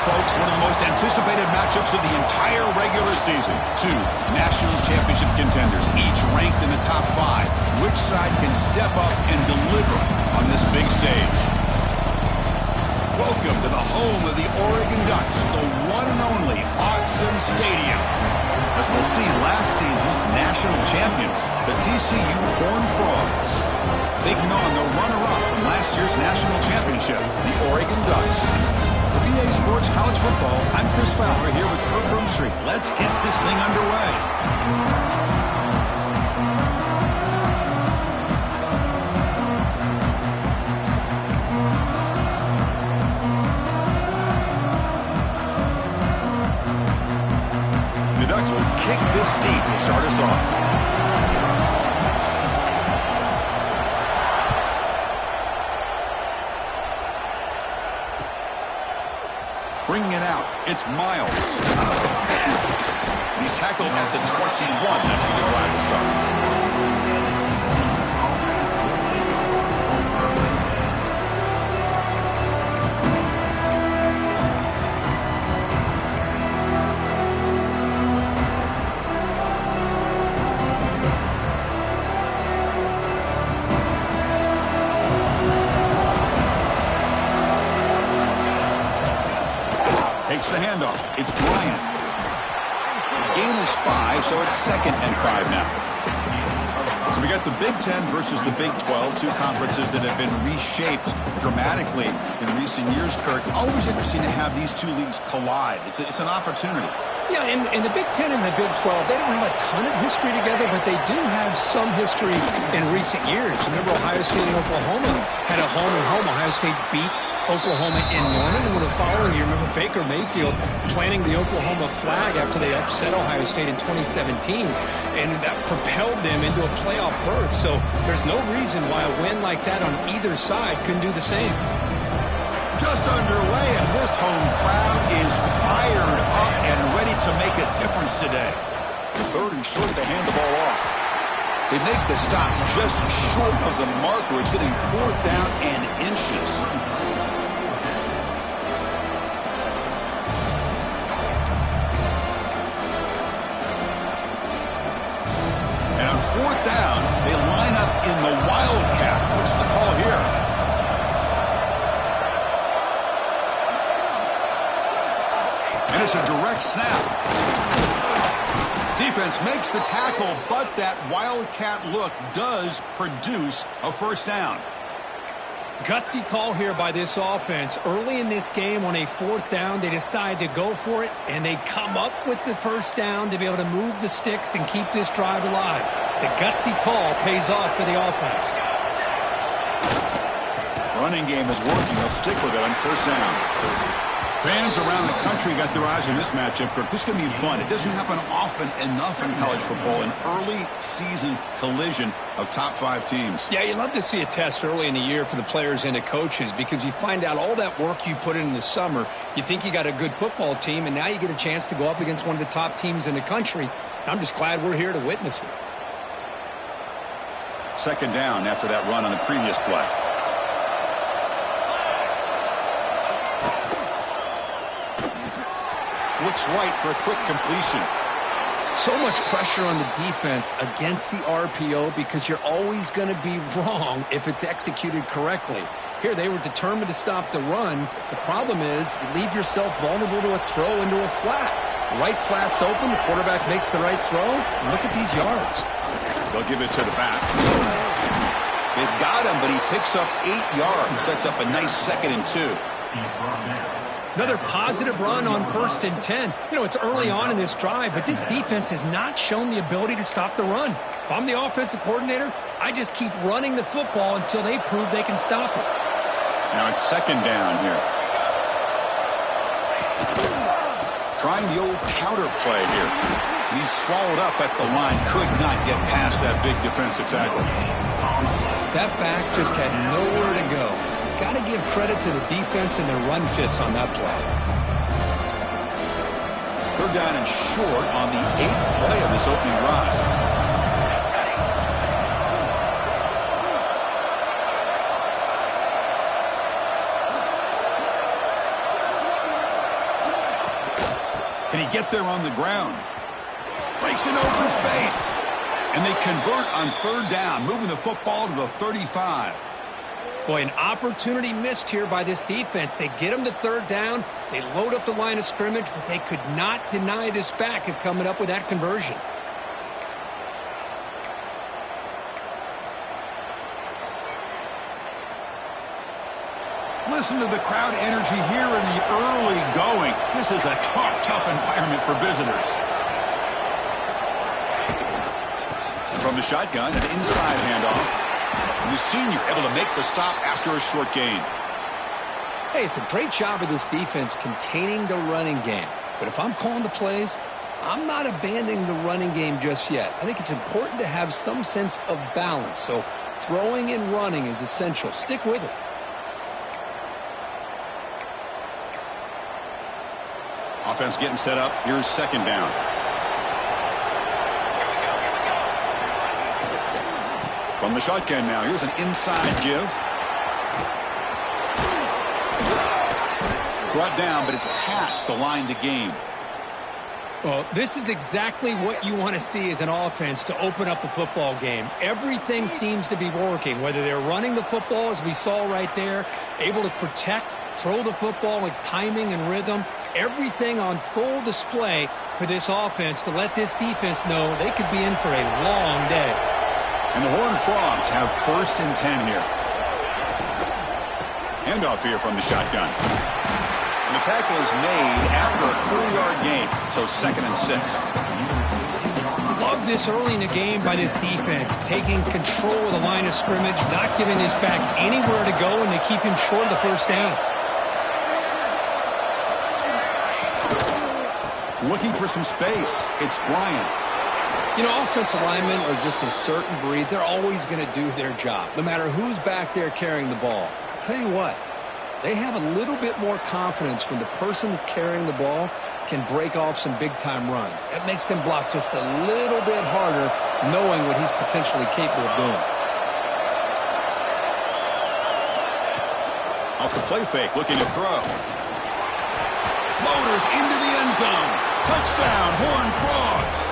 folks, one of the most anticipated matchups of the entire regular season. Two national championship contenders, each ranked in the top 5. Which side can step up and deliver on this big stage? Welcome to the home of the Oregon Ducks, the one and only Autzen Stadium. As we'll see, last season's national champions, the TCU Horned Frogs, taking on the runner-up from last year's national championship, the Oregon Ducks. For BA Sports College Football, I'm Chris Fowler here with Kirk Herbstreit. Let's get this thing underway. The Ducks will kick this deep to start us off. Bringing it out, it's Miles. He's tackled at the 21. That's where the drive will start. Takes the handoff. It's Bryant. The gain is 5, so it's 2nd and 5 now. So we got the Big Ten versus the Big 12, two conferences that have been reshaped dramatically in recent years, Kirk. Always interesting to have these two leagues collide. It's an opportunity. Yeah, and the Big Ten and the Big 12, they don't have a ton of history together, but they do have some history in recent years. Remember, Ohio State and Oklahoma had a home-and-home. Ohio State beat Oklahoma in Norman, and the following year, remember Baker Mayfield planting the Oklahoma flag after they upset Ohio State in 2017, and that propelled them into a playoff berth. So there's no reason why a win like that on either side couldn't do the same. Just underway, and this home crowd is fired up and ready to make a difference today. The 3rd and short, they hand the ball off. They make the stop just short of the marker. It's getting 4th down and inches. And on 4th down, they line up in the Wildcat. What's the call here? And it's a direct snap. Defense makes the tackle, but that Wildcat look does produce a 1st down. Gutsy call here by this offense. Early in this game on a 4th down, they decide to go for it, and they come up with the 1st down to be able to move the sticks and keep this drive alive. The gutsy call pays off for the offense. Running game is working. They'll stick with it on 1st down. Fans around the country got their eyes on this matchup, Kirk. This is going to be fun. It doesn't happen often enough in college football, an early season collision of top 5 teams. Yeah, you love to see a test early in the year for the players and the coaches because you find out all that work you put in the summer. You think you got a good football team, and now you get a chance to go up against one of the top teams in the country. I'm just glad we're here to witness it. 2nd down after that run on the previous play. Looks right for a quick completion. So much pressure on the defense against the RPO because you're always going to be wrong if it's executed correctly. Here, they were determined to stop the run. The problem is you leave yourself vulnerable to a throw into a flat. The right flat's open. The quarterback makes the right throw. And look at these yards. They'll give it to the back. They've got him, but he picks up 8 yards. Sets up a nice 2nd and 2. Another positive run on 1st and 10. You know, it's early on in this drive, but this defense has not shown the ability to stop the run. If I'm the offensive coordinator, I just keep running the football until they prove they can stop it. Now it's 2nd down here. Trying the old counter play here. He's swallowed up at the line. Could not get past that big defensive tackle. That back just had nowhere to go. Got to give credit to the defense and their run fits on that play. 3rd down and short on the 8th play of this opening drive. Can he get there on the ground? Breaks an open space. And they convert on third down, moving the football to the 35. Boy, an opportunity missed here by this defense. They get them to third down. They load up the line of scrimmage, but they could not deny this back of coming up with that conversion. Listen to the crowd energy here in the early going. This is a tough environment for visitors. From the shotgun, an inside handoff. And the senior able to make the stop after a short gain. Hey, it's a great job of this defense containing the running game. But if I'm calling the plays, I'm not abandoning the running game just yet. I think it's important to have some sense of balance. So throwing and running is essential. Stick with it. Offense getting set up. Here's second down. From the shotgun now. Here's an inside give. Brought down, but it's past the line to gain. Well, this is exactly what you want to see as an offense to open up a football game. Everything seems to be working, whether they're running the football, as we saw right there, able to protect, throw the football with timing and rhythm. Everything on full display for this offense to let this defense know they could be in for a long day. And the Horned Frogs have 1st and 10 here. Handoff here from the shotgun. And the tackle is made after a 4-yard gain, so 2nd and 6. Love this early in the game by this defense, taking control of the line of scrimmage, not giving this back anywhere to go, and they keep him short of the first down. Looking for some space. It's Bryant. You know, offensive linemen are just a certain breed. They're always going to do their job, no matter who's back there carrying the ball. I'll tell you what, they have a little bit more confidence when the person that's carrying the ball can break off some big-time runs. That makes them block just a little bit harder, knowing what he's potentially capable of doing. Off the play fake, looking to throw. Motors into the end zone. Touchdown, Horned Frogs.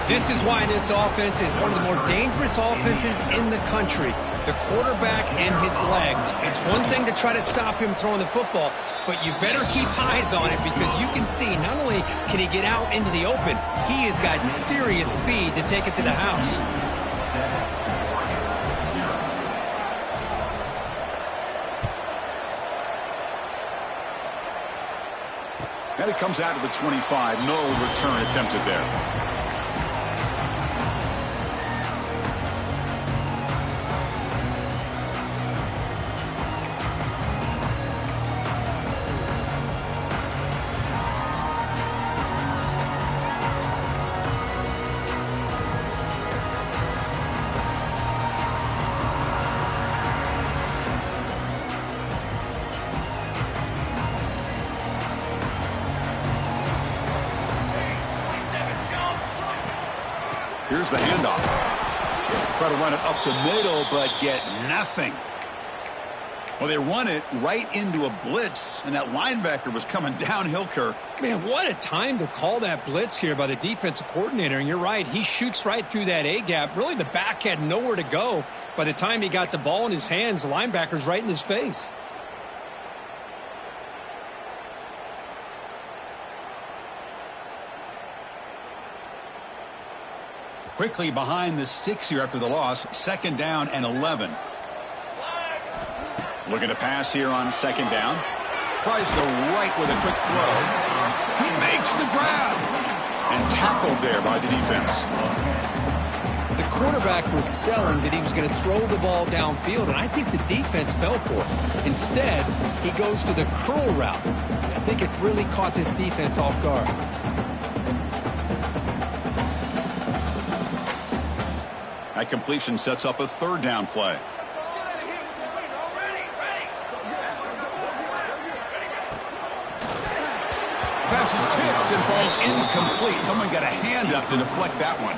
This is why this offense is one of the more dangerous offenses in the country. The quarterback and his legs. It's one thing to try to stop him throwing the football, but you better keep eyes on it because you can see not only can he get out into the open, he has got serious speed to take it to the house. And it comes out of the 25. No return attempted there. Here's the handoff. Try to run it up the middle, but get nothing. Well, they run it right into a blitz, and that linebacker was coming downhill, Kirk. Man, what a time to call that blitz here by the defensive coordinator. And you're right, he shoots right through that A-gap. Really, the back had nowhere to go. By the time he got the ball in his hands, the linebacker's right in his face. Quickly behind the sticks here after the loss. 2nd down and 11. Looking to pass here on 2nd down. Tries the right with a quick throw. He makes the grab. And tackled there by the defense. The quarterback was selling that he was going to throw the ball downfield, and I think the defense fell for it. Instead, he goes to the curl route. I think it really caught this defense off guard. That completion sets up a 3rd down play. Pass is tipped and falls incomplete. Someone got a hand up to deflect that one.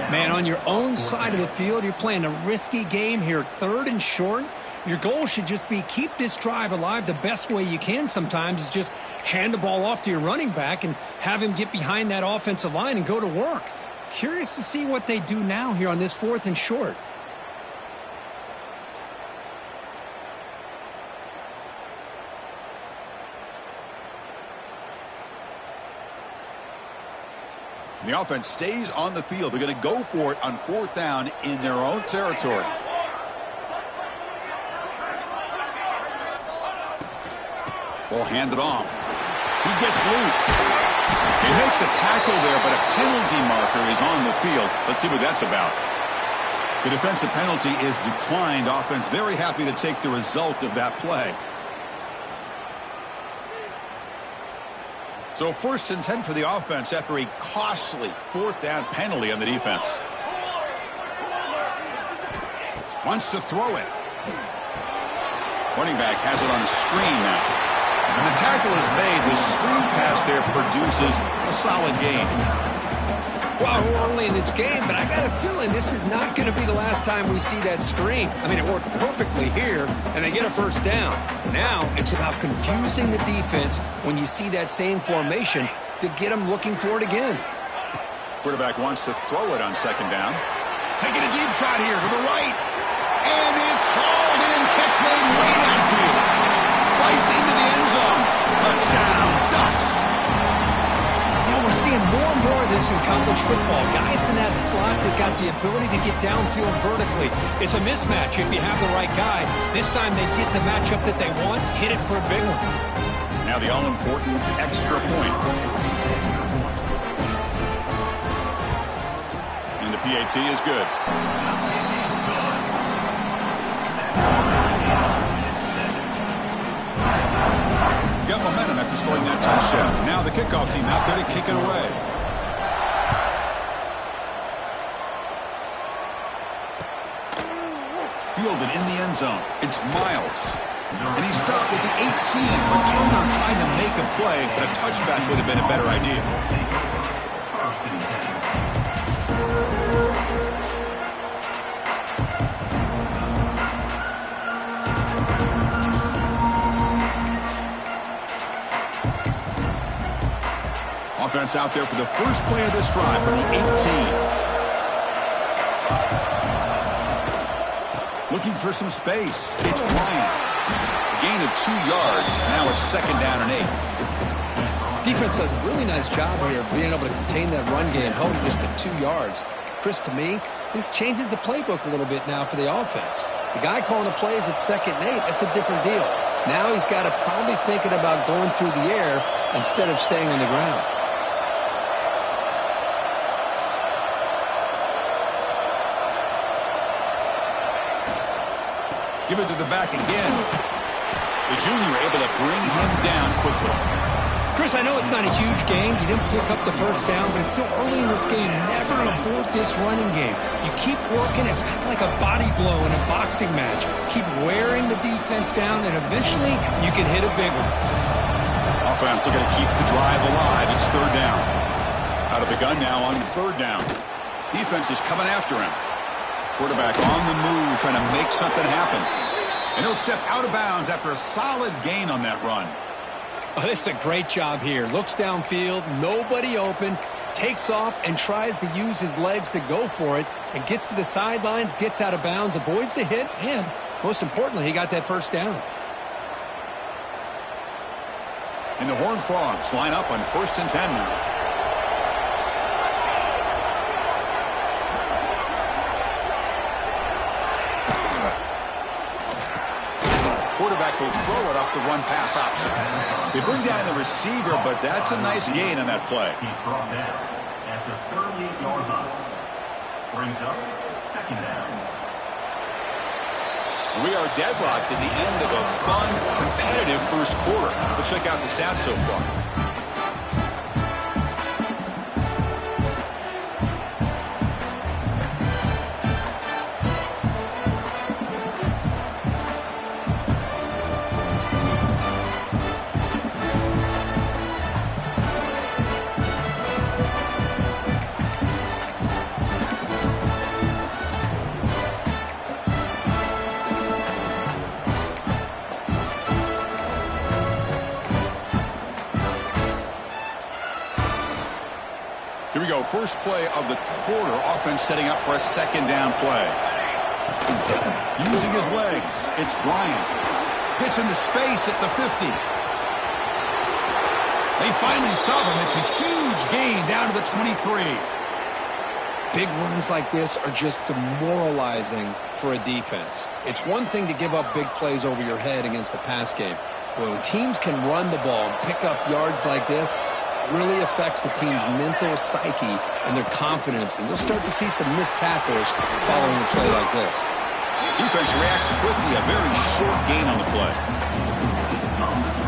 Man, on your own side of the field, you're playing a risky game here. 3rd and short. Your goal should just be keep this drive alive the best way you can sometimes is just hand the ball off to your running back and have him get behind that offensive line and go to work. Curious to see what they do now here on this 4th and short. The offense stays on the field. They're going to go for it on 4th down in their own territory. Ball handed off. He gets loose. They make the tackle there, but a penalty marker is on the field. Let's see what that's about. The defensive penalty is declined. Offense very happy to take the result of that play. So 1st and 10 for the offense after a costly 4th down penalty on the defense. Wants to throw it. Running back has it on a screen now. And the tackle is made. The screen pass there produces a solid gain. Well, we're early in this game, but I got a feeling this is not going to be the last time we see that screen. I mean, it worked perfectly here, and they get a 1st down. Now it's about confusing the defense when you see that same formation to get them looking for it again. Quarterback wants to throw it on 2nd down. Taking a deep shot here to the right. And it's hauled in. Catch made way downfield. Fights into the end zone. Touchdown, Ducks. You know, we're seeing more and more of this in college football. Guys in that slot that got the ability to get downfield vertically. It's a mismatch if you have the right guy. This time they get the matchup that they want, hit it for a big one. Now the all-important extra point. And the PAT is good. Got momentum after scoring that touchdown. Now the kickoff team out there to kick it away. Fielded in the end zone. It's Miles. And he stopped with the 18. Returner trying to make a play, but a touchback would have been a better idea. Offense out there for the first play of this drive from the 18. Looking for some space. It's Bryant. A gain of 2 yards. Now it's 2nd down and 8. Defense does a really nice job here of being able to contain that run game, held just at 2 yards. Chris, to me, this changes the playbook a little bit now for the offense. The guy calling the plays at 2nd and 8, that's a different deal. Now he's got to probably thinking about going through the air instead of staying on the ground. Give it to the back again. The junior able to bring him down quickly. Chris, I know it's not a huge game. You didn't pick up the 1st down, but it's still early in this game. Never abort this running game. You keep working. It's kind of like a body blow in a boxing match. Keep wearing the defense down, and eventually you can hit a big one. Offense looking to keep the drive alive. It's 3rd down. Out of the gun now on 3rd down. Defense is coming after him. Quarterback on the move, trying to make something happen. And he'll step out of bounds after a solid gain on that run. Oh, this is a great job here. Looks downfield, nobody open, takes off and tries to use his legs to go for it, and gets to the sidelines, gets out of bounds, avoids the hit, and most importantly, he got that 1st down. And the Horned Frogs line up on 1st and 10 now. Quarterback will throw it off the run-pass option. They bring down the receiver, but that's a nice gain on that play. He's brought down at the 38-yard line. Brings up 2nd down. We are deadlocked at the end of a fun, competitive first quarter. Let's check out the stats so far. Here we go. First play of the quarter. Offense setting up for a second down play. Using his legs. It's Bryant. Hits into space at the 50. They finally stop him. It's a huge gain down to the 23. Big runs like this are just demoralizing for a defense. It's one thing to give up big plays over your head against the pass game. But when teams can run the ball and pick up yards like this, it really affects the team's mental psyche and their confidence. And you'll start to see some missed tackles following a play like this. Defense reacts quickly. A very short gain on the play.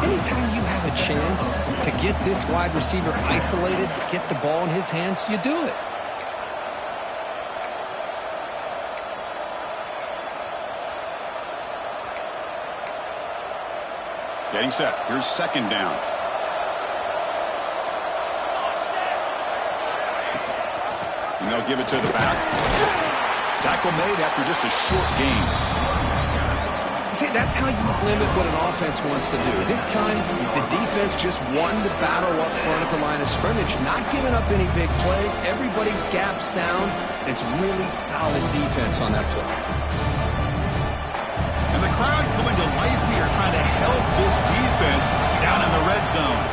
Anytime you have a chance to get this wide receiver isolated, get the ball in his hands, you do it. Getting set. Here's second down. And they'll give it to the back. Tackle made after just a short gain. See, that's how you limit what an offense wants to do. This time, the defense just won the battle up front at the line of scrimmage, not giving up any big plays. Everybody's gap sound, and it's really solid defense on that play. And the crowd coming to life here, trying to help this defense down in the red zone.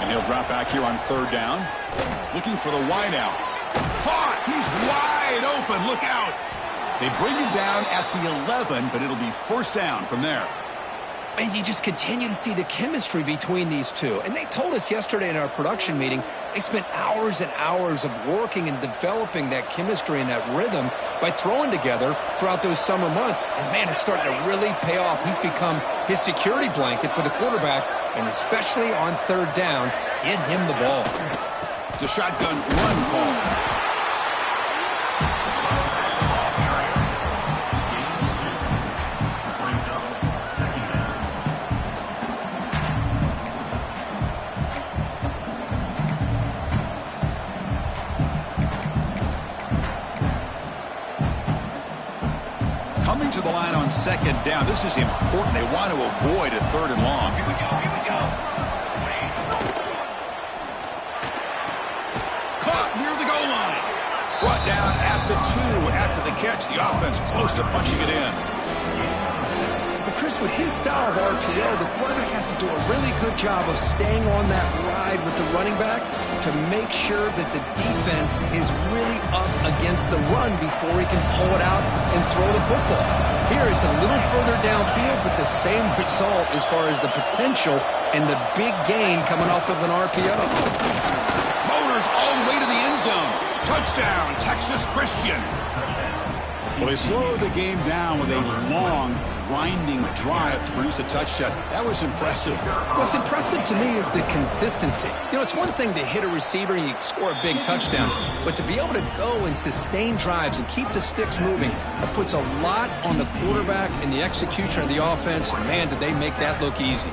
And he'll drop back here on third down, looking for the wideout. Caught! He's wide open. Look out! They bring it down at the 11, but it'll be first down from there. And you just continue to see the chemistry between these two. And they told us yesterday in our production meeting, they spent hours and hours of working and developing that chemistry and that rhythm by throwing together throughout those summer months. And, man, it's starting to really pay off. He's become his security blanket for the quarterback, and especially on third down, get him the ball. It's a shotgun run call. Coming to the line on second down. This is important. They want to avoid a third and long. Here we go. Caught near the goal line. Brought down at the 2 after the catch. The offense close to punching it in. But Chris, with his style of RPO, the quarterback has to do a really good job of staying on that ride with the running back to make sure that the defense is really up against the run before he can pull it out and throw the football. Here, it's a little further downfield, but the same result as far as the potential and the big gain coming off of an RPO. Motors all the way to the end zone. Touchdown, Texas Christian. Well, they slowed the game down with a long, grinding drive to produce a touchdown. That was impressive. What's impressive to me is the consistency. You know, it's one thing to hit a receiver and you score a big touchdown, but to be able to go and sustain drives and keep the sticks moving, that puts a lot on the quarterback and the execution of the offense. And man, did they make that look easy.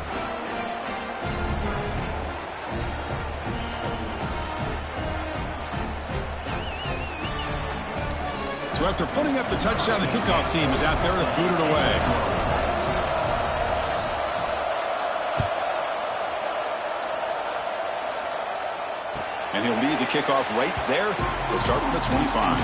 So after putting up the touchdown, the kickoff team is out there to boot it away. And he'll lead the kickoff right there. He'll start from the 25.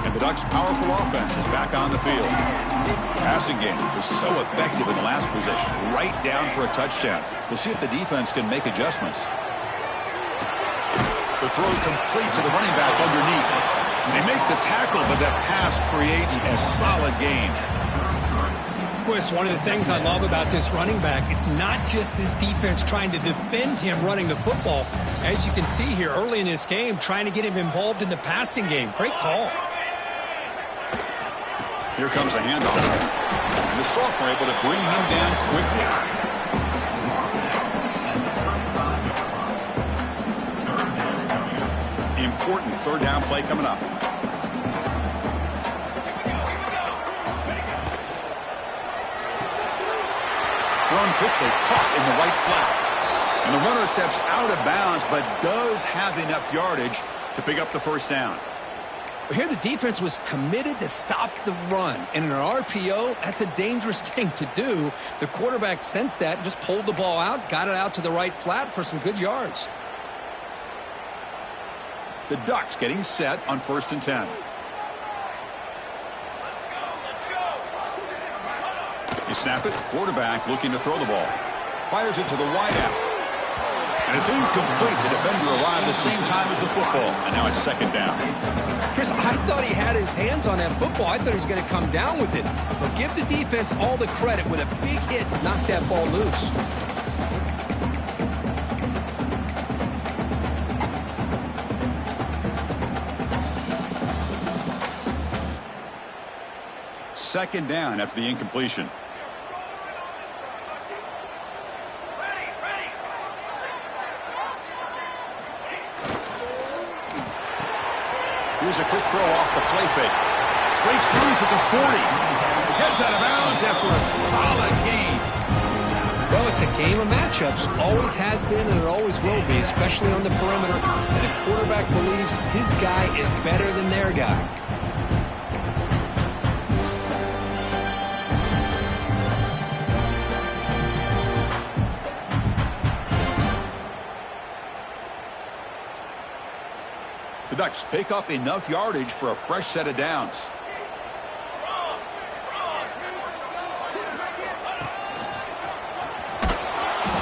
And the Ducks' powerful offense is back on the field. The passing game was so effective in the last possession, right down for a touchdown. We'll see if the defense can make adjustments. The throw complete to the running back underneath. They make the tackle, but that pass creates a solid gain. It's one of the things I love about this running back. It's not just this defense trying to defend him running the football. As you can see here early in this game, trying to get him involved in the passing game. Great call. Here comes a handoff. And the Sauk were able to bring him down quickly. Important third down play coming up. Thrown quickly, caught in the right flat. And the runner steps out of bounds, but does have enough yardage to pick up the first down. Well, here the defense was committed to stop the run. And in an RPO, that's a dangerous thing to do. The quarterback sensed that and just pulled the ball out, got it out to the right flat for some good yards. The Ducks getting set on 1st and 10. You snap it, quarterback looking to throw the ball. Fires it to the wideout. And it's incomplete. The defender arrived the same time as the football. And now it's 2nd down. Chris, I thought he had his hands on that football. I thought he was going to come down with it. But give the defense all the credit with a big hit to knock that ball loose. Second down after the incompletion. Here's a quick throw off the play fake. Breaks loose at the 40. Heads out of bounds after a solid gain. Well, it's a game of matchups. Always has been and it always will be, especially on the perimeter. And the quarterback believes his guy is better than their guy. The Ducks pick up enough yardage for a fresh set of downs.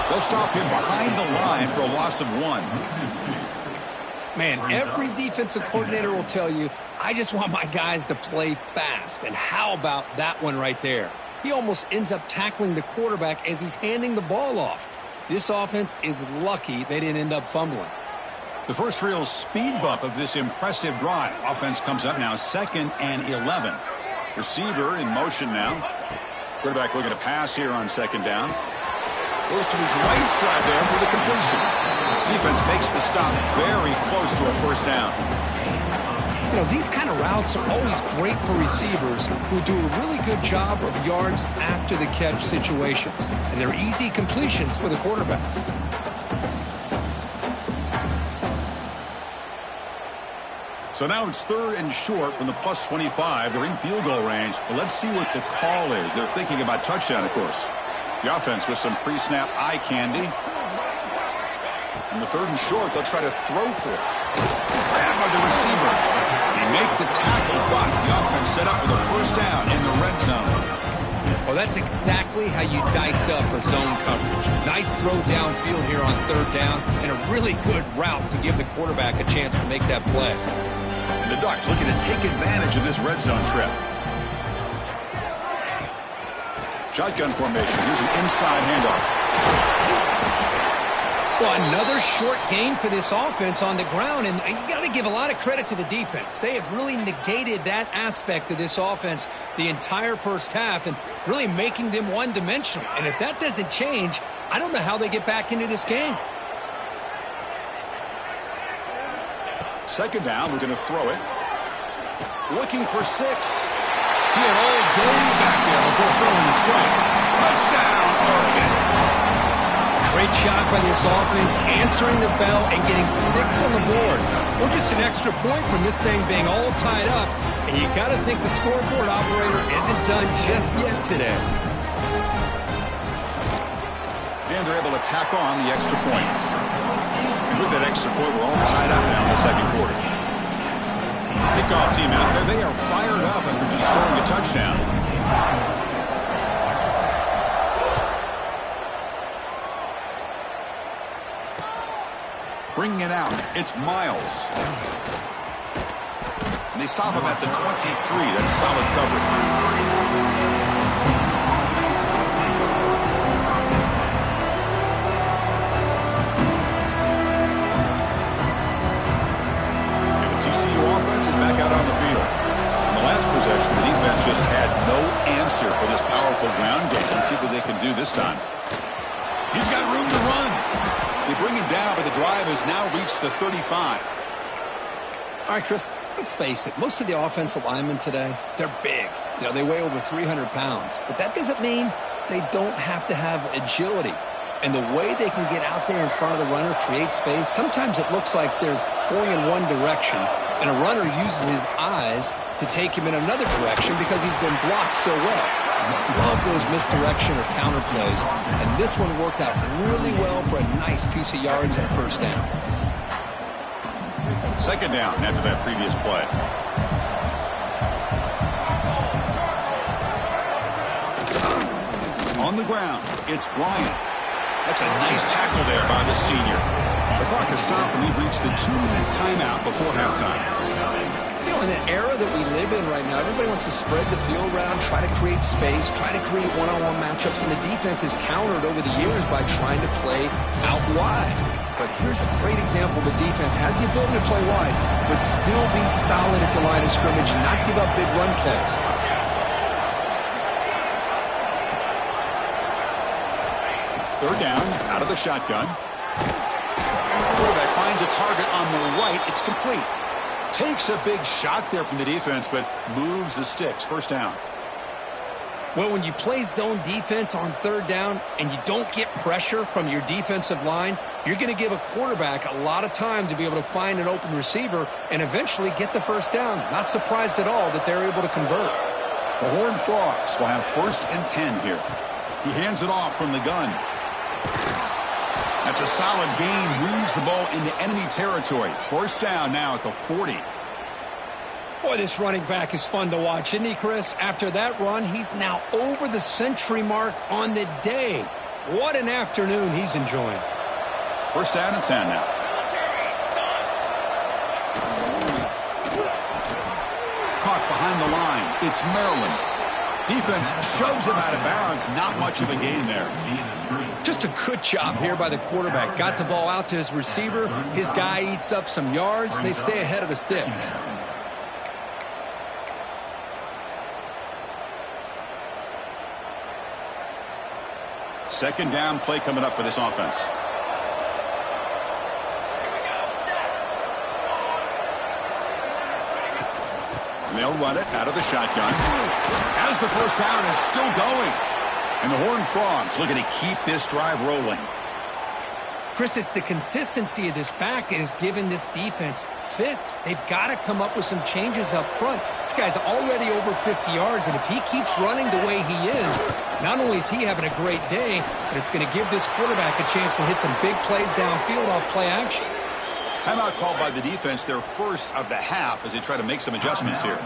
They'll stop him behind the line for a loss of 1. Man, every defensive coordinator will tell you, I just want my guys to play fast. And how about that one right there? He almost ends up tackling the quarterback as he's handing the ball off. This offense is lucky they didn't end up fumbling. The first real speed bump of this impressive drive. Offense comes up now 2nd and 11. Receiver in motion now. Quarterback looking to pass here on 2nd down. Goes to his right side there for the completion. Defense makes the stop very close to a 1st down. You know, these kind of routes are always great for receivers who do a really good job of yards after the catch situations. And they're easy completions for the quarterback. So now it's 3rd and short from the plus 25. They're in field goal range. But let's see what the call is. They're thinking about touchdown, of course. The offense with some pre-snap eye candy. On the 3rd and short, they'll try to throw for it. Grabbed by the receiver. They make the tackle, but the offense set up with a 1st down in the red zone. Well, that's exactly how you dice up a zone coverage. Nice throw downfield here on 3rd down, and a really good route to give the quarterback a chance to make that play. And the Ducks looking to take advantage of this red zone trip. Shotgun formation. Here's an inside handoff. Well, another short game for this offense on the ground, and you got to give a lot of credit to the defense. They have really negated that aspect of this offense the entire first half and really making them one-dimensional. And if that doesn't change, I don't know how they get back into this game. 2nd down, we're going to throw it. Looking for 6. He had all day back there before throwing the strike. Touchdown, Oregon. Great shot by this offense, answering the bell and getting 6 on the board. Or just an extra point from this thing being all tied up. And you got to think the scoreboard operator isn't done just yet today. And they're able to tack on the extra point. And with that extra point, we're all tied up now in the 2nd quarter. Kickoff team out there. They are fired up after just scoring a touchdown. Bringing it out. It's Miles. And they stop him at the 23. That's solid coverage. Back out on the field. In the last possession, the defense just had no answer for this powerful ground game. Let's see what they can do this time. He's got room to run. They bring him down, but the drive has now reached the 35. All right, Chris, let's face it. Most of the offensive linemen today, they're big. You know, they weigh over 300 pounds. But that doesn't mean they don't have to have agility. And the way they can get out there in front of the runner, create space, sometimes it looks like they're going in one direction, And a runner uses his eyes to take him in another direction because he's been blocked so well. Love those misdirection or counter plays. And this one worked out really well for a nice piece of yards and a first down. Second down after that previous play. On the ground, it's Bryant. That's a nice tackle there by the senior. The clock has stopped, and we've reached the 2-minute timeout before halftime. You know, in an era that we live in right now, everybody wants to spread the field around, try to create space, try to create one-on-one matchups, and the defense has countered over the years by trying to play out wide. But here's a great example. The defense has the ability to play wide, but still be solid at the line of scrimmage and not give up big run plays. Third down, out of the shotgun. Quarterback finds a target on the right. It's complete. Takes a big shot there from the defense, but moves the sticks. First down. Well, when you play zone defense on third down and you don't get pressure from your defensive line, you're going to give a quarterback a lot of time to be able to find an open receiver and eventually get the first down. Not surprised at all that they're able to convert. The Horned Frogs will have 1st and 10 here. He hands it off from the gun. That's a solid gain. Moves the ball into enemy territory. First down now at the 40. Boy, this running back is fun to watch, isn't he, Chris? After that run, he's now over the century mark on the day. What an afternoon he's enjoying. First down and 10 now. Caught behind the line. It's Maryland. Defense shoves him out of bounds. Not much of a gain there. Just a good job here by the quarterback. Got the ball out to his receiver. His guy eats up some yards. They stay ahead of the sticks. Second down play coming up for this offense. They'll run it out of the shotgun. As the first down is still going. And the Horned Frogs looking to keep this drive rolling. Chris, it's the consistency of this back is giving this defense fits. They've got to come up with some changes up front. This guy's already over 50 yards, and if he keeps running the way he is, not only is he having a great day, but it's going to give this quarterback a chance to hit some big plays downfield off play action. Timeout called by the defense, their first of the half, as they try to make some adjustments here.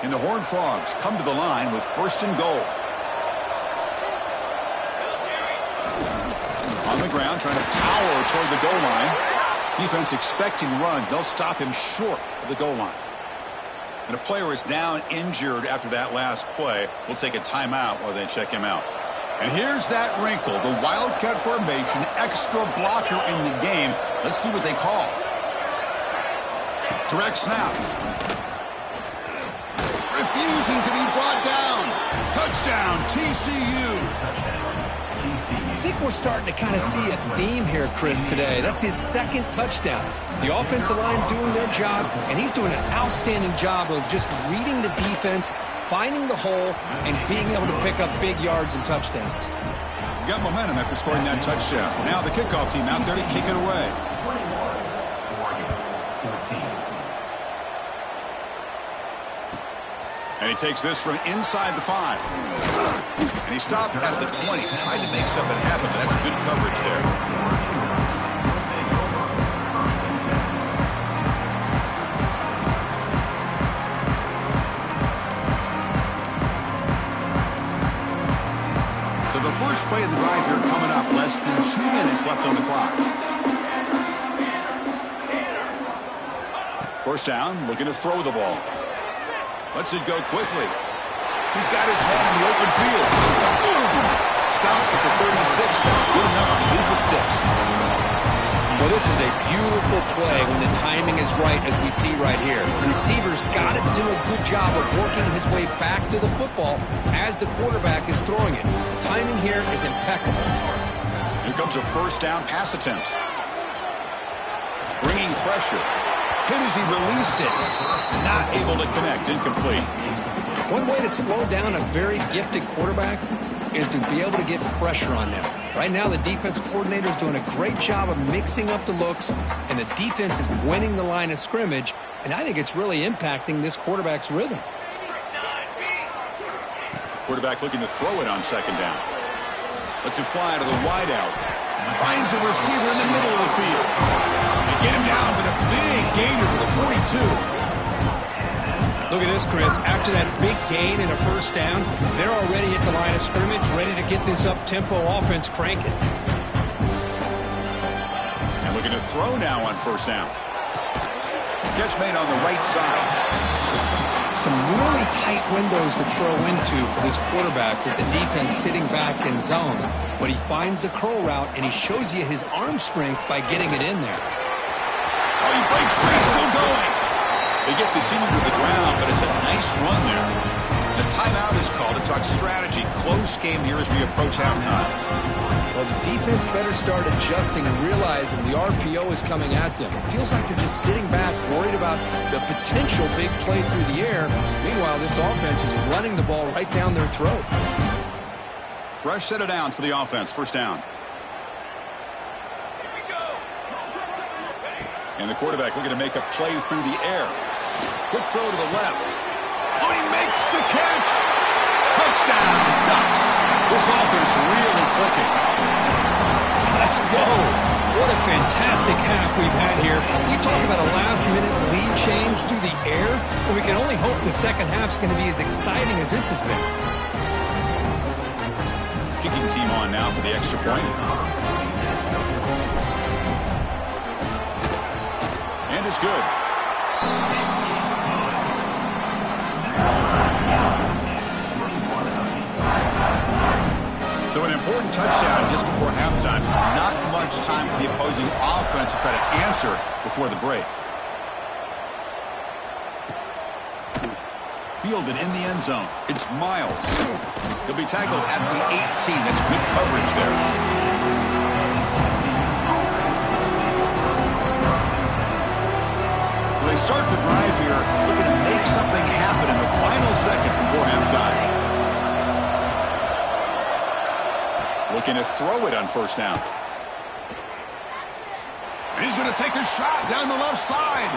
And the Horned Frogs come to the line with 1st and goal. On the ground, trying to power toward the goal line. Defense expecting run. They'll stop him short of the goal line. And a player is down injured after that last play. We'll take a timeout while they check him out. And here's that wrinkle. The Wildcat formation, extra blocker in the game. Let's see what they call. Direct snap. Refusing to be brought down. Touchdown, TCU. I think we're starting to kind of see a theme here, Chris, today. That's his 2nd touchdown. The offensive line doing their job, and he's doing an outstanding job of just reading the defense, finding the hole, and being able to pick up big yards and touchdowns. You got momentum after scoring that touchdown. Now the kickoff team out there to kick it away. And he takes this from inside the 5. And he stopped at the 20. Tried to make something happen, but that's good coverage there. So the first play of the drive here coming up. Less than 2 minutes left on the clock. First down, looking to throw the ball. Lets it go quickly. He's got his man in the open field. Stopped at the 36. That's good enough to move the sticks. Well, this is a beautiful play when the timing is right, as we see right here. The receiver's got to do a good job of working his way back to the football as the quarterback is throwing it. The timing here is impeccable. Here comes a first down pass attempt. Bringing pressure. Hit as he released it. Not able to connect. Incomplete. One way to slow down a very gifted quarterback is to be able to get pressure on them. Right now, the defense coordinator is doing a great job of mixing up the looks, and the defense is winning the line of scrimmage, and I think it's really impacting this quarterback's rhythm. Quarterback looking to throw it on second down. Lets it fly to the wideout. Finds a receiver in the middle of the field. They get him down with a big gainer to the 42. Look at this, Chris. After that big gain and a first down, they're already at the line of scrimmage, ready to get this up-tempo offense cranking. And looking to throw now on first down. Catch made on the right side. Some really tight windows to throw into for this quarterback with the defense sitting back in zone. But he finds the curl route, and he shows you his arm strength by getting it in there. Oh, he breaks free, still going. They get the senior to the ground, but it's a nice run there. The timeout is called to talk strategy. Close game here as we approach halftime. Well, the defense better start adjusting and realizing the RPO is coming at them. It feels like they're just sitting back, worried about the potential big play through the air. Meanwhile, this offense is running the ball right down their throat. Fresh set of downs for the offense. First down. And the quarterback looking to make a play through the air. Quick throw to the left. Oh, he makes the catch. Touchdown, Ducks. This offense really clicking. Let's go. What a fantastic half we've had here. You talk about a last-minute lead change through the air, and we can only hope the second half's going to be as exciting as this has been. Kicking team on now for the extra point. And it's good. So an important touchdown just before halftime. Not much time for the opposing offense to try to answer before the break. Fielded in the end zone. It's Miles. He'll be tackled at the 18. That's good coverage there. So they start the drive here, looking to make something happen in the final seconds before halftime. Looking to throw it on first down. And he's going to take a shot down the left side.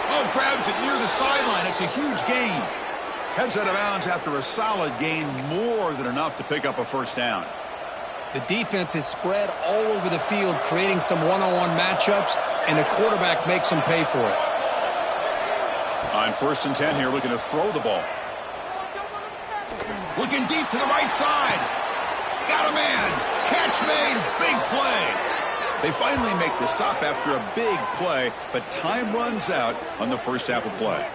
Oh, grabs it near the sideline. It's a huge gain. Heads out of bounds after a solid gain, more than enough to pick up a first down. The defense is spread all over the field, creating some one-on-one matchups, and the quarterback makes them pay for it. On 1st and 10 here, looking to throw the ball. Looking deep to the right side. Got a man. Catch made. Big play. They finally make the stop after a big play, but time runs out on the first half of play.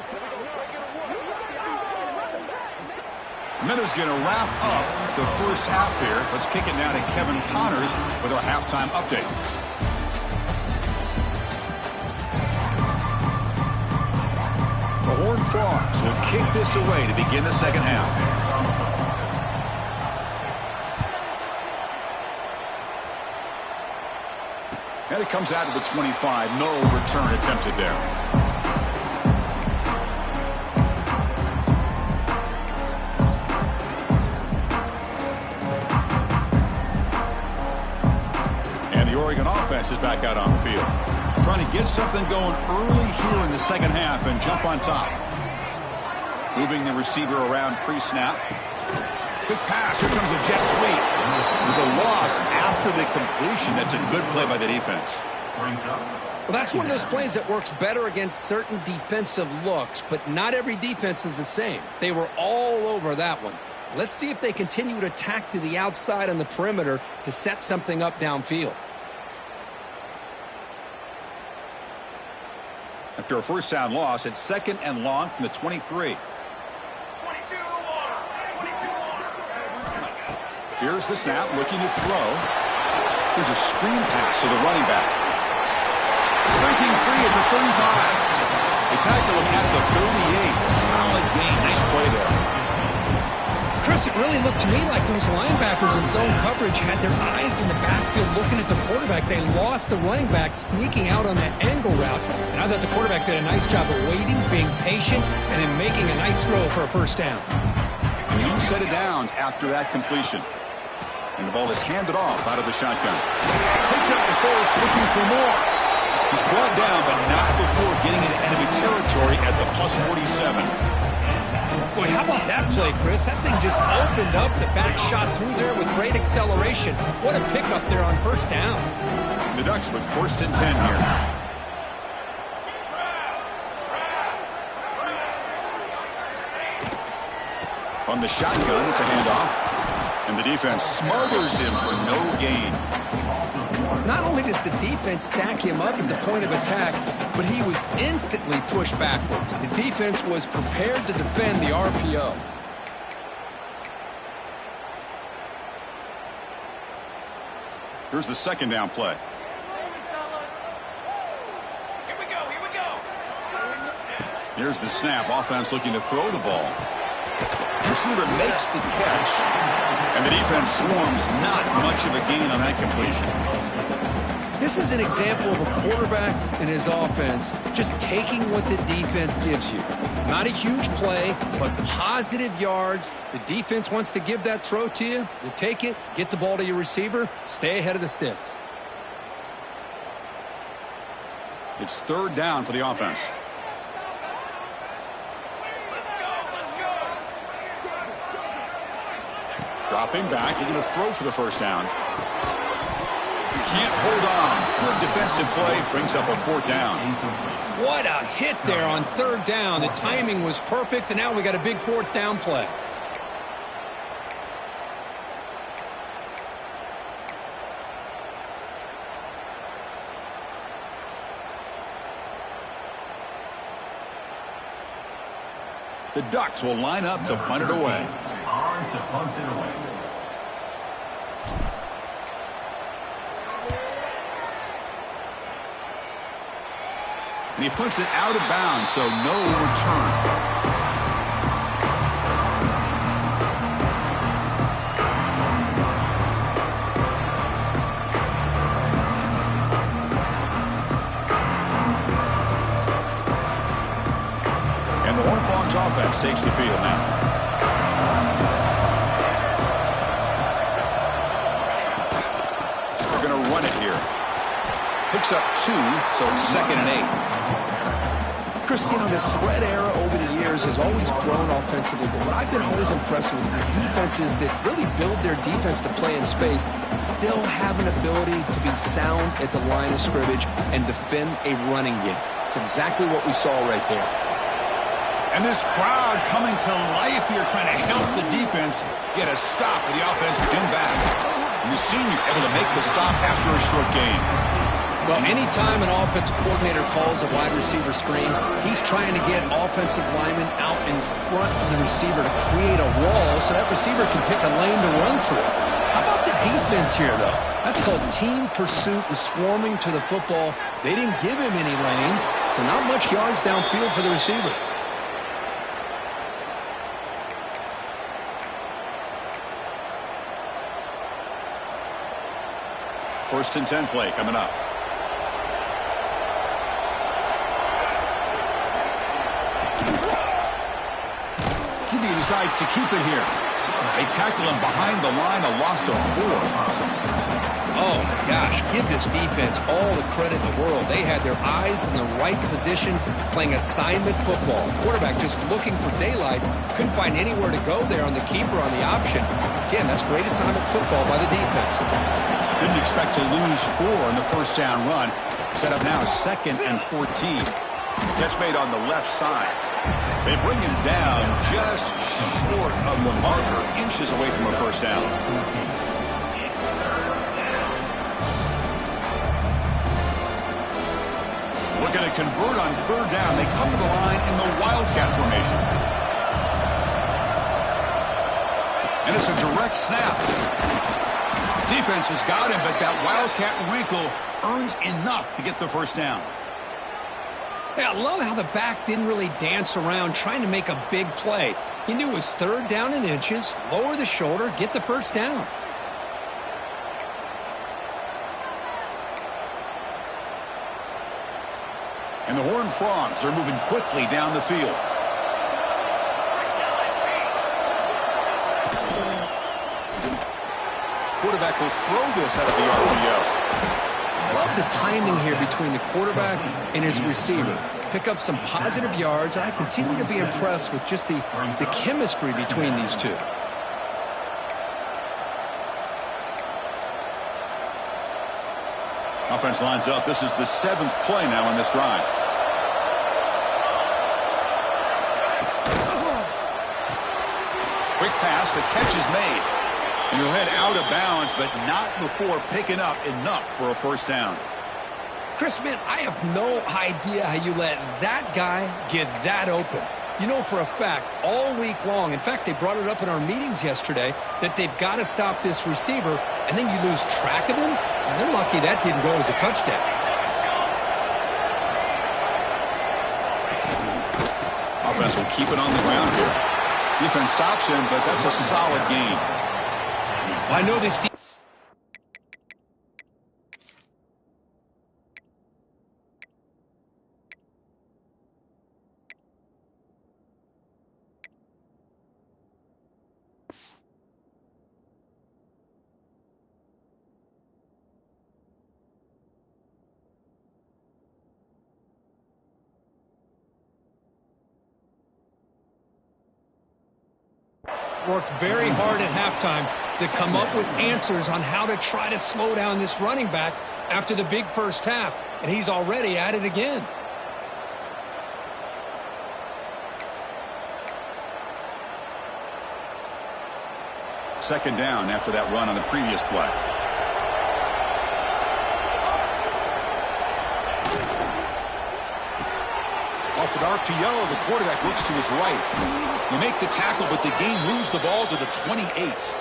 Meadows going to wrap up the first half here. Let's kick it now to Kevin Connors with our halftime update. The Horned Frogs will kick this away to begin the second half. And it comes out to the 25. No return attempted there. And the Oregon offense is back out on the field. Trying to get something going early here in the second half and jump on top. Moving the receiver around pre-snap. Quick pass. Here comes a jet sweep. There's a loss after the completion. That's a good play by the defense. Well, that's one of those plays that works better against certain defensive looks, but not every defense is the same. They were all over that one. Let's see if they continue to attack to the outside on the perimeter to set something up downfield. After a first down loss, it's 2nd and long from the 23. Here's the snap, looking to throw. Here's a screen pass to the running back. Breaking free at the 35. They tackle him at the 38. Solid gain. Nice play there. Chris, it really looked to me like those linebackers in zone coverage had their eyes in the backfield looking at the quarterback. They lost the running back sneaking out on that angle route. And I thought the quarterback did a nice job of waiting, being patient, and then making a nice throw for a first down. A new set of downs after that completion. And the ball is handed off out of the shotgun. Picks up the force, looking for more. He's brought down, but not before getting into enemy territory at the +47. Boy, how about that play, Chris? That thing just opened up the back shot through there with great acceleration. What a pickup there on first down. The Ducks with 1st and 10 here. On the shotgun, it's a handoff. And the defense smothers him for no gain. Not only does the defense stack him up at the point of attack, but he was instantly pushed backwards. The defense was prepared to defend the RPO. Here's the 2nd down play. Here's the snap. Offense looking to throw the ball. Receiver makes the catch, and the defense swarms. Not much of a gain on that completion. This is an example of a quarterback and his offense just taking what the defense gives you. Not a huge play, but positive yards. The defense wants to give that throw to you. You take it, get the ball to your receiver, stay ahead of the sticks. It's 3rd down for the offense. Dropping back, you're going to throw for the 1st down. Can't hold on. Good defensive play brings up a 4th down. What a hit there on 3rd down. The timing was perfect, and now we got a big 4th down play. The Ducks will line up to punt it away. On to punt it away. And he puts it out of bounds, so no return. And the Horned Frogs offense takes the field now. We're going to run it here. Picks up 2, so it's 2nd and 8. Cristiano, the spread era over the years has always grown offensively, but what I've been always impressed with defenses that really build their defense to play in space still have an ability to be sound at the line of scrimmage and defend a running game. It's exactly what we saw right there. And this crowd coming to life here, trying to help the defense get a stop with the offense pinned back. And the senior able to make the stop after a short gain. Well, anytime an offensive coordinator calls a wide receiver screen, he's trying to get offensive linemen out in front of the receiver to create a wall so that receiver can pick a lane to run through. How about the defense here, though? That's called team pursuit and swarming to the football. They didn't give him any lanes, so not much yards downfield for the receiver. First and 10 play coming up. He decides to keep it here. They tackle him behind the line, a loss of 4. Oh, my gosh. Give this defense all the credit in the world. They had their eyes in the right position, playing assignment football. Quarterback just looking for daylight. Couldn't find anywhere to go there on the keeper on the option. Again, that's great assignment football by the defense. Didn't expect to lose 4 in the first down run. Set up now 2nd and 14. Catch made on the left side. They bring him down just short of the marker, inches away from a first down. Looking to convert on 3rd down. They come to the line in the Wildcat formation. And it's a direct snap. Defense has got him, but that Wildcat wrinkle earns enough to get the first down. Yeah, I love how the back didn't really dance around trying to make a big play. He knew it was 3rd down and inches, lower the shoulder, get the first down. And the Horned Frogs are moving quickly down the field. quarterback will throw this out of the RPO. Love the timing here between the quarterback and his receiver. Pick up some positive yards, and I continue to be impressed with just the chemistry between these two. Offense lines up. This is the 7th play now in this drive. Quick pass. The catch is made. And he'll head out of bounds, but not before picking up enough for a first down. Chris, man, I have no idea how you let that guy get that open. You know for a fact, all week long, in fact, they brought it up in our meetings yesterday, that they've got to stop this receiver, and then you lose track of him, and they're lucky that didn't go as a touchdown. Offense will keep it on the ground here. Defense stops him, but that's a solid gain. I know this team. Worked very hard at halftime to come up with answers on how to try to slow down this running back after the big first half, and he's already at it again. Second down after that run on the previous play. Off an RPO, the quarterback looks to his right. You make the tackle, but the game moves the ball to the 28.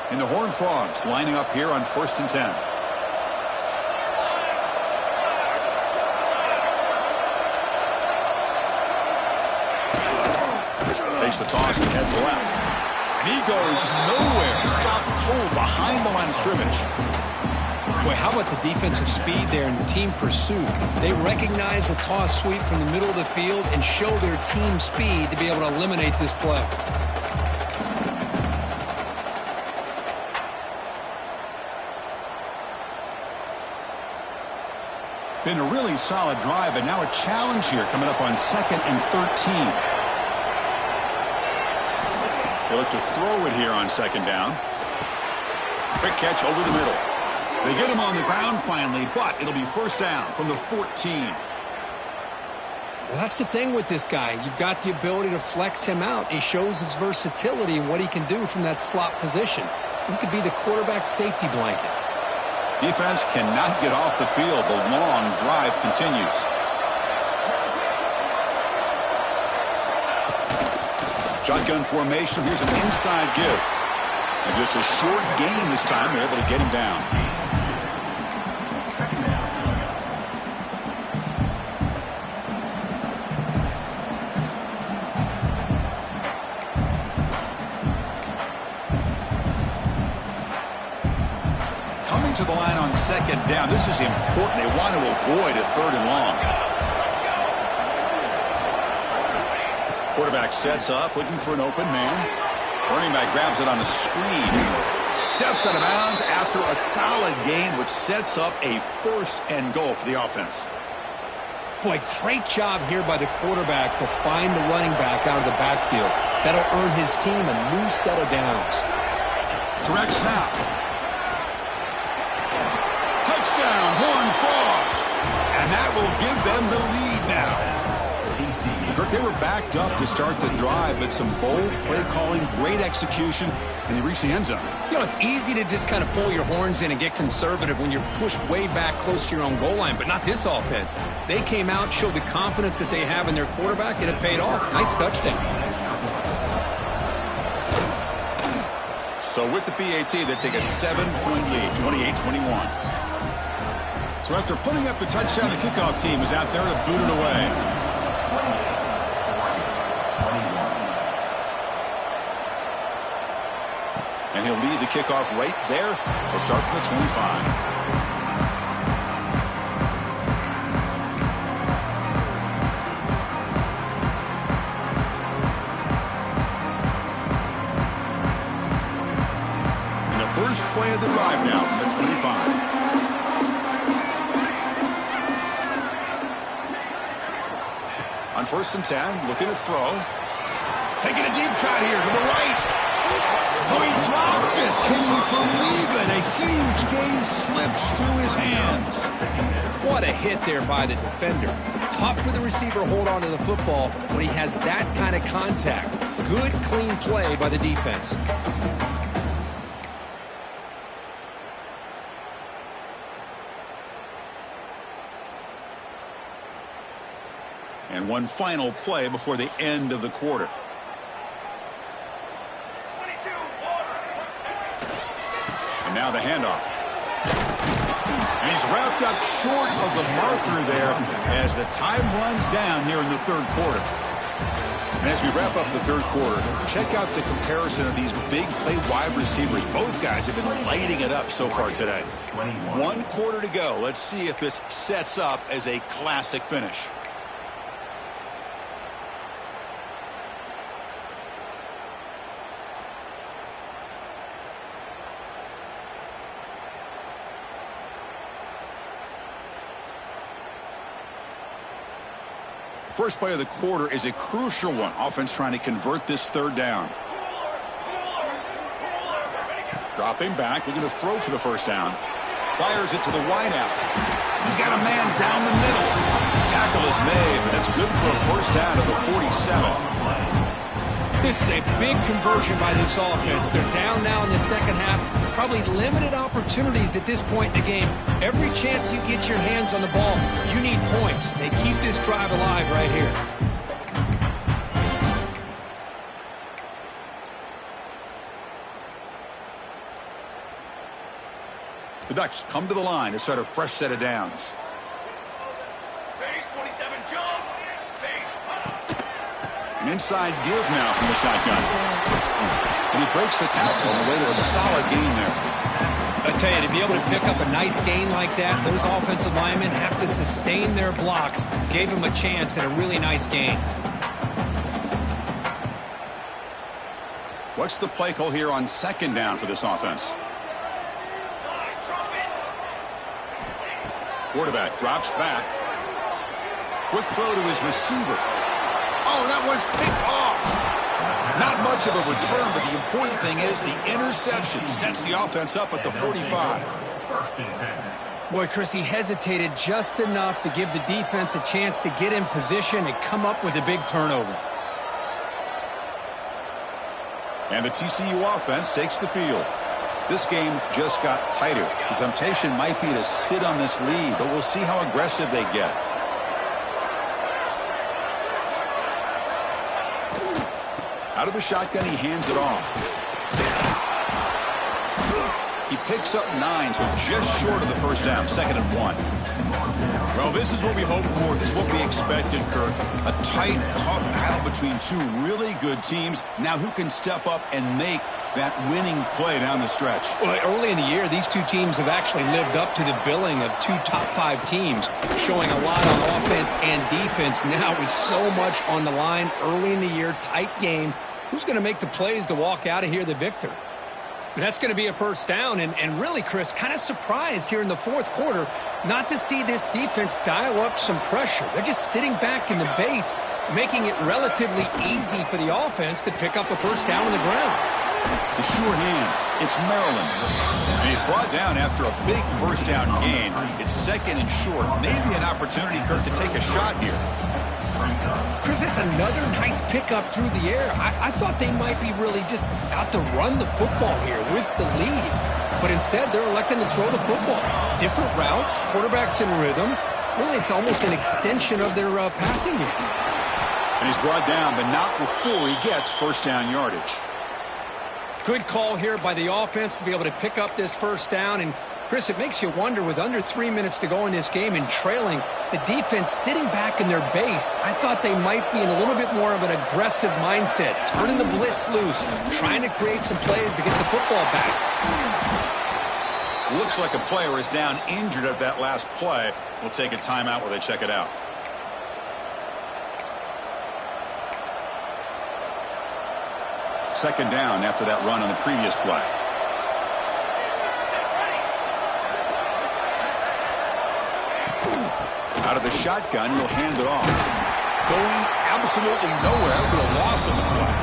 And the Horned Frogs lining up here on 1st and 10. Takes the toss and heads left. And he goes nowhere. Stopped cold behind the line of scrimmage. Boy, how about the defensive speed there and the team pursuit? They recognize the toss sweep from the middle of the field and show their team speed to be able to eliminate this play. Been a really solid drive, but now a challenge here coming up on 2nd and 13. They look to throw it here on 2nd down. Quick catch over the middle. They get him on the ground finally, but it'll be first down from the 14. Well, that's the thing with this guy. You've got the ability to flex him out. He shows his versatility and what he can do from that slot position. He could be the quarterback safety blanket. Defense cannot get off the field. The long drive continues. Shotgun formation. Here's an inside give. And just a short gain this time. They're able to get him down. Coming to the line on 2nd down. This is important. They want to avoid a 3rd and long. Quarterback sets up, looking for an open man. Running back grabs it on the screen. Steps out of bounds after a solid gain, which sets up a 1st and goal for the offense. Boy, great job here by the quarterback to find the running back out of the backfield. That'll earn his team a new set of downs. Direct snap. Touchdown, Horned Frogs. And that will give them the lead now. Kirk, they were backed up to start the drive, but some bold play calling, great execution, and they reached the end zone. You know, it's easy to just kind of pull your horns in and get conservative when you're pushed way back close to your own goal line, but not this offense. They came out, showed the confidence that they have in their quarterback, and it paid off. Nice touchdown. So with the PAT, they take a 7-point lead, 28-21. So after putting up a touchdown, the kickoff team is out there to boot it away. And he'll lead the kickoff right there. He'll start from the 25. of the drive now from the 25. On 1st and 10, looking to throw. Taking a deep shot here to the right. Oh, he dropped it. Can you believe it? A huge gain slips through his hands. What a hit there by the defender. Tough for the receiver to hold on to the football when he has that kind of contact. Good, clean play by the defense. And one final play before the end of the quarter. And now the handoff. And he's wrapped up short of the marker there as the time runs down here in the third quarter. And as we wrap up the third quarter, check out the comparison of these big play wide receivers. Both guys have been lighting it up so far today. 1 quarter to go. Let's see if this sets up as a classic finish. First play of the quarter is a crucial one. Offense trying to convert this third down. Dropping back, looking to throw for the first down. Fires it to the wideout. He's got a man down the middle. Tackle is made, but that's good for a first down to the 47. This is a big conversion by this offense. They're down now in the second half. Probably limited opportunities at this point in the game. Every chance you get your hands on the ball, you need points. They keep this drive alive right here. The Ducks come to the line to start a fresh set of downs. An inside give now from the shotgun. And he breaks the tackle on the way to a solid gain there. I tell you, to be able to pick up a nice gain like that, those offensive linemen have to sustain their blocks. Gave him a chance at a really nice gain. What's the play call here on 2nd down for this offense? Quarterback drops back. Quick throw to his receiver. Oh, that one's picked off. Not much of a return, but the important thing is the interception sets the offense up at the 45. Boy, Chris, he hesitated just enough to give the defense a chance to get in position and come up with a big turnover. And the TCU offense takes the field. This game just got tighter. The temptation might be to sit on this lead, but we'll see how aggressive they get. Out of the shotgun, he hands it off. He picks up 9, so just short of the first down, 2nd and 1. Well, this is what we hoped for. This is what we expected, Kirk. A tight, tough battle between two really good teams. Now, who can step up and make that winning play down the stretch? Well, early in the year, these two teams have actually lived up to the billing of 2 top-5 teams, showing a lot on offense and defense. Now with so much on the line early in the year, tight game. Who's going to make the plays to walk out of here the victor? And that's going to be a first down. And really, Chris, kind of surprised here in the fourth quarter not to see this defense dial up some pressure. They're just sitting back in the base, making it relatively easy for the offense to pick up a first down on the ground. To sure hands, it's Maryland. And he's brought down after a big first down gain. It's 2nd and short. Maybe an opportunity, Kirk, to take a shot here. Chris, it's another nice pickup through the air. I thought they might be really just out to run the football here with the lead. But instead, they're electing to throw the football. Different routes, quarterbacks in rhythm. Really, it's almost an extension of their passing game. And he's brought down, but not before he gets first down yardage. Good call here by the offense to be able to pick up this first down. And, Chris, it makes you wonder, with under 3 minutes to go in this game and trailing, the defense sitting back in their base, I thought they might be in a little bit more of an aggressive mindset, turning the blitz loose, trying to create some plays to get the football back. Looks like a player is down injured at that last play. We'll take a timeout while they check it out. Second down after that run on the previous play. Out of the shotgun, he'll hand it off. Going absolutely nowhere, but a loss on the play.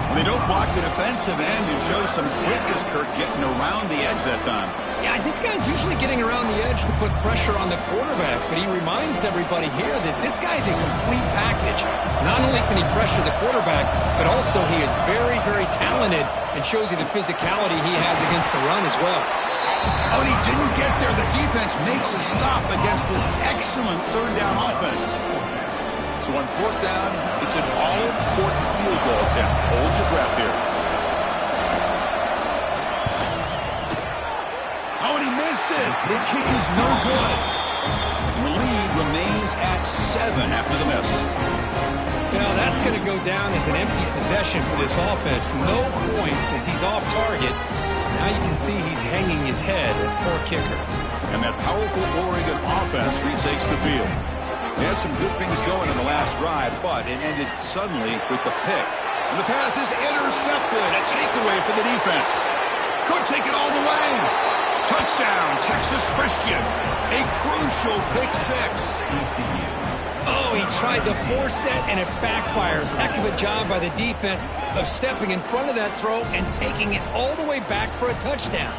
When they don't block the defensive end, it shows some quickness, Kirk, getting around the edge that time. Yeah, this guy's usually getting around the edge to put pressure on the quarterback, but he reminds everybody here that this guy's a complete package. Not only can he pressure the quarterback, but also he is very, very talented and shows you the physicality he has against the run as well. Oh, and he didn't get there. The defense makes a stop against this excellent third down offense. So on fourth down, it's an all-important field goal attempt. Hold your breath here. Oh, and he missed it. The kick is no good. And the lead remains at 7 after the miss. Now, that's going to go down as an empty possession for this offense. No points as he's off target. Now you can see he's hanging his head. Poor kicker. And that powerful Oregon offense retakes the field. They had some good things going in the last drive, but it ended suddenly with the pick. And the pass is intercepted. A takeaway for the defense. Could take it all the way. Touchdown, Texas Christian. A crucial pick six. Oh, he tried to force it, and it backfires. Heck of a job by the defense of stepping in front of that throw and taking it all the way back for a touchdown.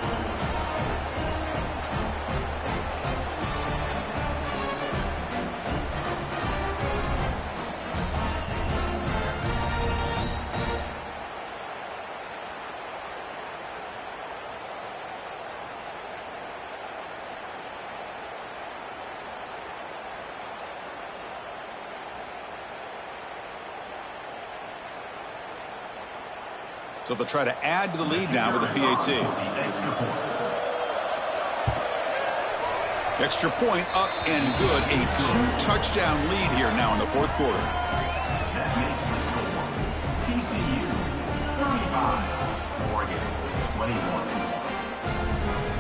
So they'll try to add to the lead now with a PAT. Extra point up and good. A 2-touchdown lead here now in the fourth quarter. That makes the score TCU 35, Oregon 21.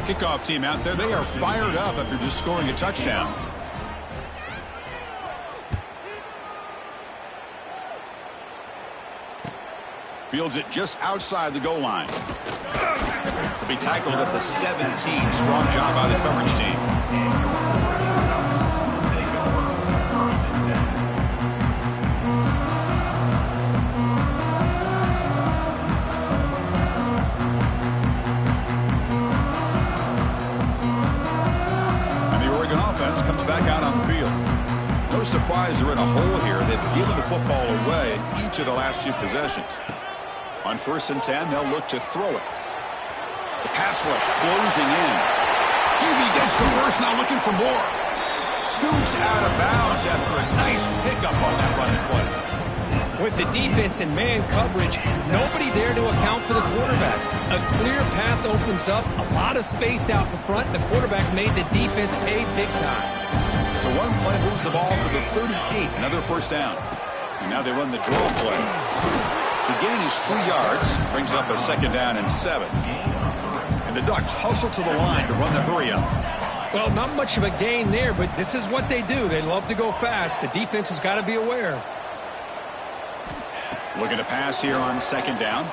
Kickoff team out there. They are fired up after just scoring a touchdown. Fields it just outside the goal line. He'll be tackled at the 17. Strong job by the coverage team. And the Oregon offense comes back out on the field. No surprise they're in a hole here. They've given the football away in each of the last 2 possessions. On 1st and 10, they'll look to throw it. The pass rush closing in. QB gets the first, now looking for more. Scoots out of bounds after a nice pickup on that running play. With the defense and man coverage, nobody there to account for the quarterback. A clear path opens up, a lot of space out in front. The quarterback made the defense pay big time. So one play moves the ball to the 38, another first down. And now they run the draw play. The gain is 3 yards, brings up a 2nd down and 7. And the Ducks hustle to the line to run the hurry up. Well, not much of a gain there, but this is what they do. They love to go fast. The defense has got to be aware. Looking to pass here on 2nd down.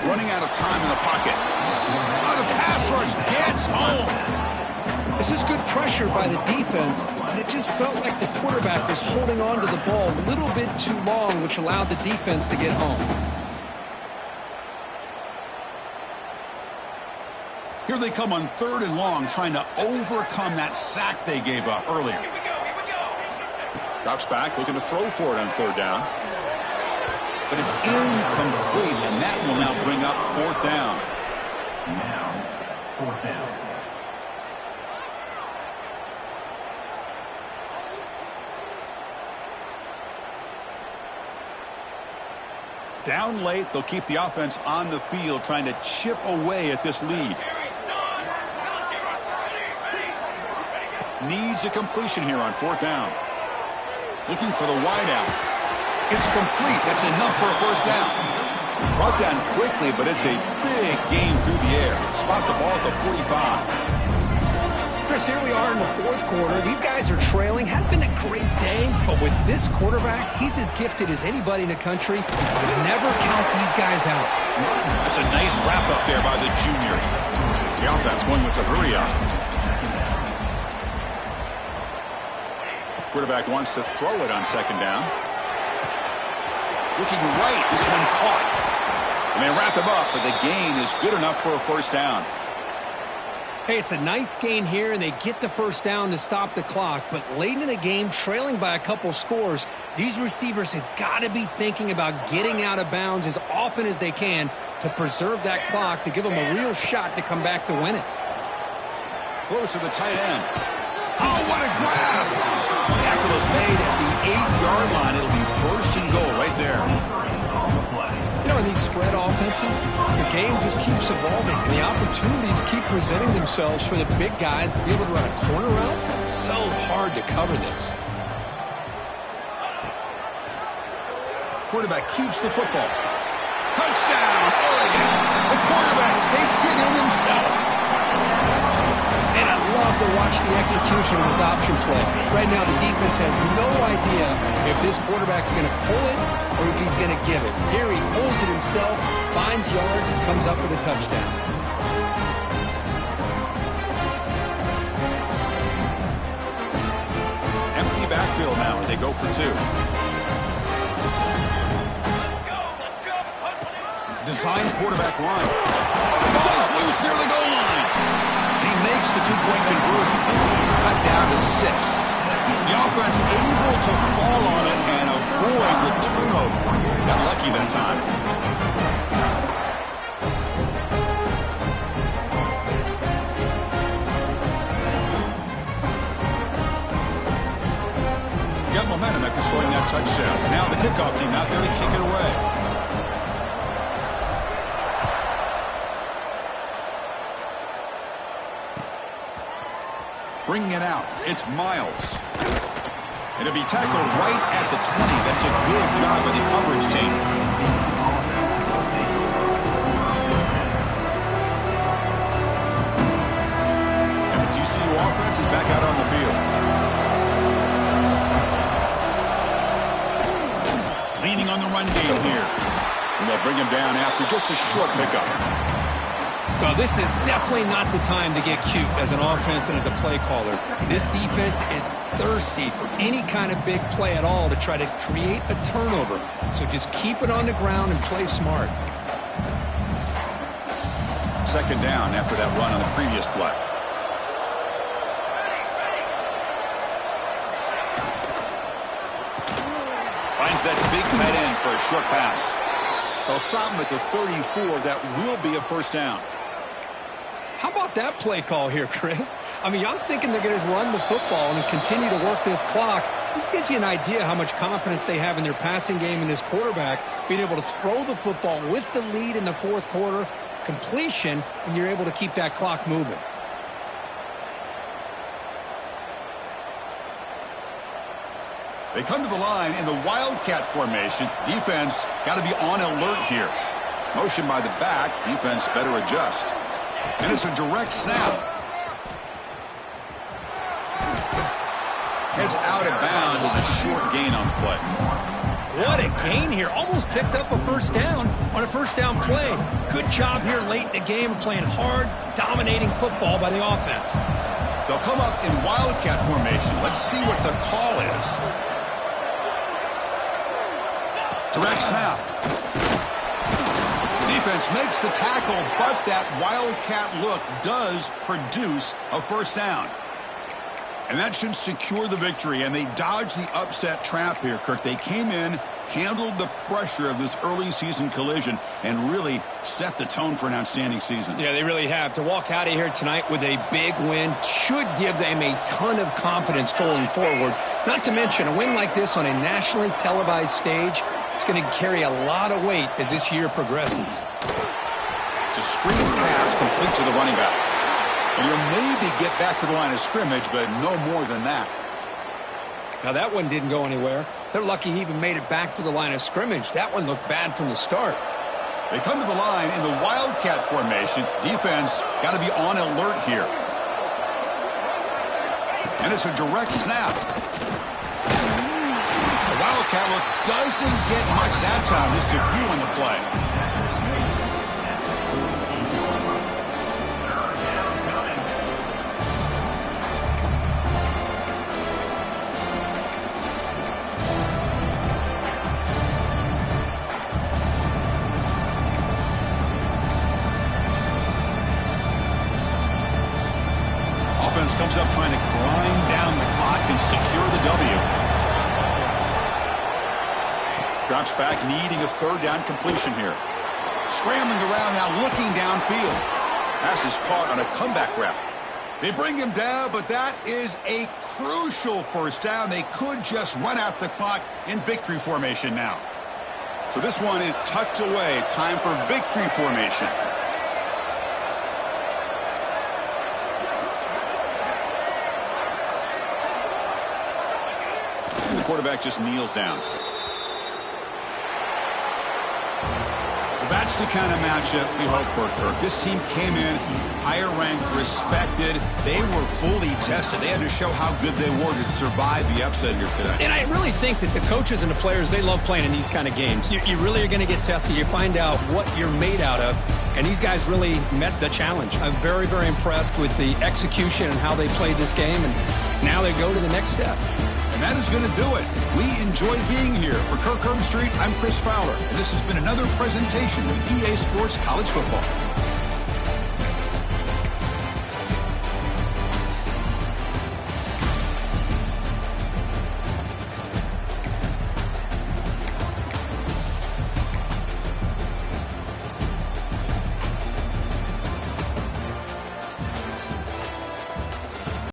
Running out of time in the pocket. The pass rush gets home. This is good pressure by the defense, but it just felt like the quarterback was holding on to the ball a little bit too long, which allowed the defense to get home. Here they come on 3rd and long, trying to overcome that sack they gave up earlier. Drops back, looking to throw for it on 3rd down. But it's incomplete, and that will now bring up 4th down. Now, 4th down. Down late, they'll keep the offense on the field, trying to chip away at this lead. Needs a completion here on 4th down. Looking for the wideout. It's complete. That's enough for a first down. Brought down quickly, but it's a big gain through the air. Spot the ball at the 45. Chris, here we are in the 4th quarter. These guys are trailing. Had been a great day, but with this quarterback, he's as gifted as anybody in the country. You never count these guys out. That's a nice wrap up there by the junior. The offense going with the hurry up. Quarterback wants to throw it on second down. Looking right. This one caught. And they wrap him up, but the gain is good enough for a first down. Hey, it's a nice gain here, and they get the first down to stop the clock. But late in the game, trailing by a couple scores, these receivers have got to be thinking about getting out of bounds as often as they can to preserve that clock to give them a real shot to come back to win it. Close to the tight end. Oh, what a grab! Tackle is made at the 8-yard line. It'll be first and goal right there. You know, in these spread offenses, the game just keeps evolving, and the opportunities keep presenting themselves for the big guys to be able to run a corner route. So hard to cover this. Quarterback keeps the football. Touchdown, Oregon! The quarterback takes it in himself. And I love to watch the execution of this option play. Right now, the defense has no idea if this quarterback's going to pull it or if he's going to give it. Here he pulls it himself, finds yards, and comes up with a touchdown. Empty backfield now as they go for two. Design quarterback run. Oh, the ball is loose near the goal line. And he makes the two-point conversion. The lead cut down to 6. The offense able to fall on it and avoid the turnover. Got lucky that time. Got momentum after scoring that touchdown. Now the kickoff team out there to kick it away. Bringing it out, it's Miles. It'll be tackled right at the 20. That's a good job by the coverage team. And the TCU offense is back out on the field. Leaning on the run game here. And they'll bring him down after just a short pickup. Well, this is definitely not the time to get cute as an offense and as a play caller. This defense is thirsty for any kind of big play at all to try to create a turnover. So just keep it on the ground and play smart. Second down after that run on the previous play. Finds that big tight end for a short pass. They'll stop him at the 34. That will be a first down. How about that play call here, Chris? I mean, I'm thinking they're going to run the football and continue to work this clock. This gives you an idea how much confidence they have in their passing game and this quarterback being able to throw the football with the lead in the fourth quarter, completion, and you're able to keep that clock moving. They come to the line in the Wildcat formation. Defense got to be on alert here. Motion by the back. Defense better adjust. And it's a direct snap. Heads out of bounds as a short gain on the play. What a gain here. Almost picked up a first down on a first down play. Good job here late in the game playing hard, dominating football by the offense. They'll come up in Wildcat formation. Let's see what the call is. Direct snap. Defense makes the tackle, but that Wildcat look does produce a first down. And that should secure the victory, and they dodged the upset trap here, Kirk. They came in, handled the pressure of this early season collision, and really set the tone for an outstanding season. Yeah, they really have. To walk out of here tonight with a big win should give them a ton of confidence going forward. Not to mention, a win like this on a nationally televised stage, it's going to carry a lot of weight as this year progresses. It's a screen pass complete to the running back. And you'll maybe get back to the line of scrimmage, but no more than that. Now, that one didn't go anywhere. They're lucky he even made it back to the line of scrimmage. That one looked bad from the start. They come to the line in the Wildcat formation. Defense got to be on alert here. And it's a direct snap. The Wildcat look doesn't get much that time, just a few in the play. Drops back, needing a third down completion here. Scrambling around now, looking downfield. Pass is caught on a comeback route. They bring him down, but that is a crucial first down. They could just run out the clock in victory formation now. So this one is tucked away. Time for victory formation. And the quarterback just kneels down. That's the kind of matchup we hope for, Kirk. This team came in higher ranked, respected. They were fully tested. They had to show how good they were to survive the upset here today. And I really think that the coaches and the players, they love playing in these kind of games. You really are going to get tested. You find out what you're made out of. And these guys really met the challenge. I'm very, very impressed with the execution and how they played this game. And now they go to the next step. And that is going to do it. We enjoy being here. For Kirk Herbstreit, I'm Chris Fowler. And this has been another presentation of EA Sports College Football.